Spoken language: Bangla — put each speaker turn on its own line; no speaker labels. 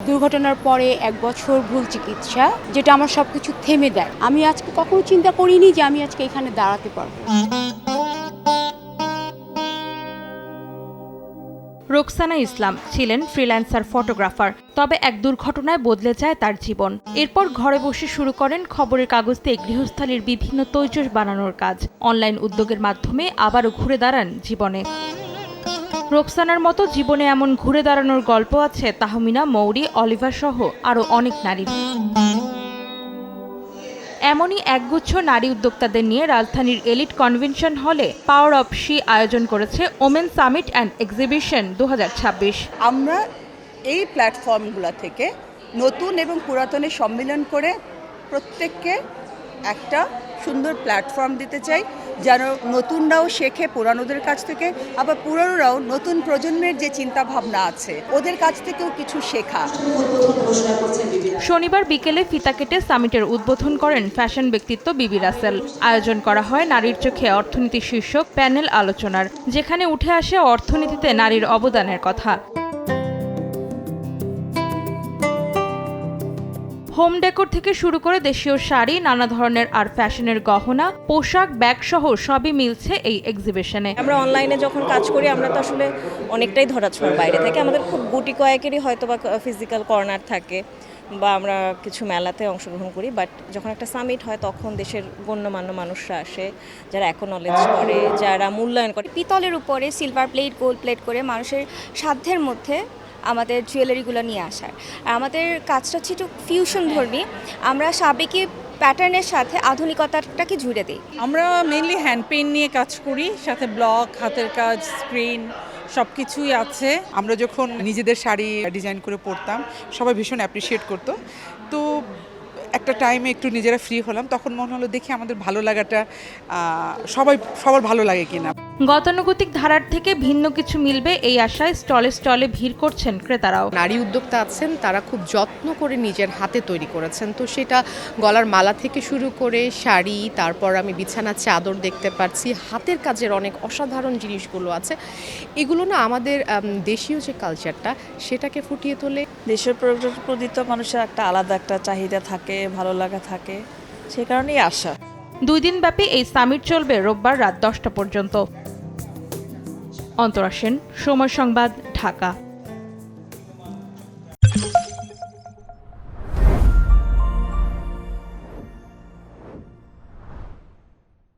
দুর্ঘটনার পরে 1 বছর ভুল চিকিৎসা, যেটা আমার সবকিছু থেমে দেয়। আমি আজকে কখনো চিন্তা করিনি যে আমি আজকে এখানে দাঁড়াতে পারবো।
রোকসানা ইসলাম ছিলেন ফ্রিল্যান্সার ফটোগ্রাফার, তবে এক দুর্ঘটনায় বদলে যায় তার জীবন। এরপর ঘরে বসে শুরু করেন খবরের কাগজ দিয়ে গৃহস্থালির বিভিন্ন তৈজস বানানোর কাজ। অনলাইন উদ্যোগের মাধ্যমে আবারও ঘুরে দাঁড়ান জীবনে। রোকসানার মতো জীবনে এমন ঘুরে দাঁড়ানোর গল্প আছে তাহমিনা, মৌরি, অলিভার সহ আরও অনেক নারীর। এমনই একগুচ্ছ নারী উদ্যোক্তাদের নিয়ে রাজধানীর এলিট কনভেনশন হলে পাওয়ার অফ শি আয়োজন করেছে ওমেন সামিট অ্যান্ড এক্সিবিশন 2026।
আমরা এই প্ল্যাটফর্মগুলো থেকে নতুন এবং পুরাতনের সম্মিলন করে প্রত্যেককে একটা সুন্দর প্ল্যাটফর্ম দিতে চাই, যেন নতুনরাও শেখে পুরানোদের কাছ থেকে, আবার পুরানোরাও নতুন প্রজন্মের যে চিন্তা ভাবনা আছে ওদের কাছ থেকেও কিছু শেখা।
শনিবার বিকেলে ফিতা কেটে সামিটের উদ্বোধন করেন ফ্যাশন ব্যক্তিত্ব বিবি রাসেল। আয়োজন করা হয় নারীর চোখে অর্থনীতি শীর্ষক প্যানেল আলোচনার, যেখানে উঠে আসে অর্থনীতিতে নারীর অবদানের কথা। হোম ডেকোর থেকে শুরু করে দেশীয় শাড়ি, নানা ধরনের আর ফ্যাশনের গহনা, পোশাক, ব্যাগ সহ সবই মিলছে এই এক্সিবিশনে।
আমরা অনলাইনে যখন কাজ করি আমরা তো আসলে অনেকটাই ধরাছোঁয়ার বাইরে থেকে, আমাদের খুব গুটি কয়েকেরই হয়তো বা ফিজিক্যাল কর্নার থাকে বা আমরা কিছু মেলাতে অংশগ্রহণ করি, বাট যখন একটা সামিট হয় তখন দেশের গণ্যমান্য মানুষরা আসে, যারা একনলেজ করে, যারা মূল্যায়ন করে।
পিতলের উপরে সিলভার প্লেট, গোল্ড প্লেট করে মানুষের সাধ্যের মধ্যে আমাদের জুয়েলারিগুলো নিয়ে আসার। আর আমাদের কাজটা হচ্ছে একটু ফিউশন ধর্মী, আমরা সাবেকি প্যাটার্নের সাথে আধুনিকতাটাকে জুড়ে দিই।
আমরা মেইনলি হ্যান্ড পেইন্ট নিয়ে কাজ করি, সাথে ব্লক, হাতের কাজ, স্ক্রিন সব কিছুই আছে।
আমরা যখন নিজেদের শাড়ি ডিজাইন করে পরতাম সবাই ভীষণ অ্যাপ্রিসিয়েট করতো। তো একটা টাইমে একটু নিজেরা ফ্রি হলাম, তখন মনে হলো দেখি আমাদের ভালো লাগাটা সবার ভালো লাগে কিনা।
গতানুগতিক ধারার থেকে ভিন্ন কিছু মিলবে এই আশায় স্টলে স্টলে ভিড় করছেন ক্রেতারাও।
নারী উদ্যোক্তা আছেন, তারা খুব যত্ন করে নিজের হাতে তৈরি করেছেন। তো সেটা গলার মালা থেকে শুরু করে শাড়ি, তারপর আমি বিছানার চাদর দেখতে পাচ্ছি, হাতের কাজের অনেক অসাধারণ জিনিসগুলো আছে। এগুলো না আমাদের দেশীয় যে কালচারটা সেটাকে ফুটিয়ে তোলে।
দেশের প্রতি তো মানুষের একটা আলাদা একটা চাহিদা থাকে, ভালো লাগা থাকে, সে কারণেই আশা।
2 দিনব্যাপী এই সামিট চলবে রোববার রাত 10টা পর্যন্ত। অন্তরা সেন, সময় সংবাদ, ঢাকা।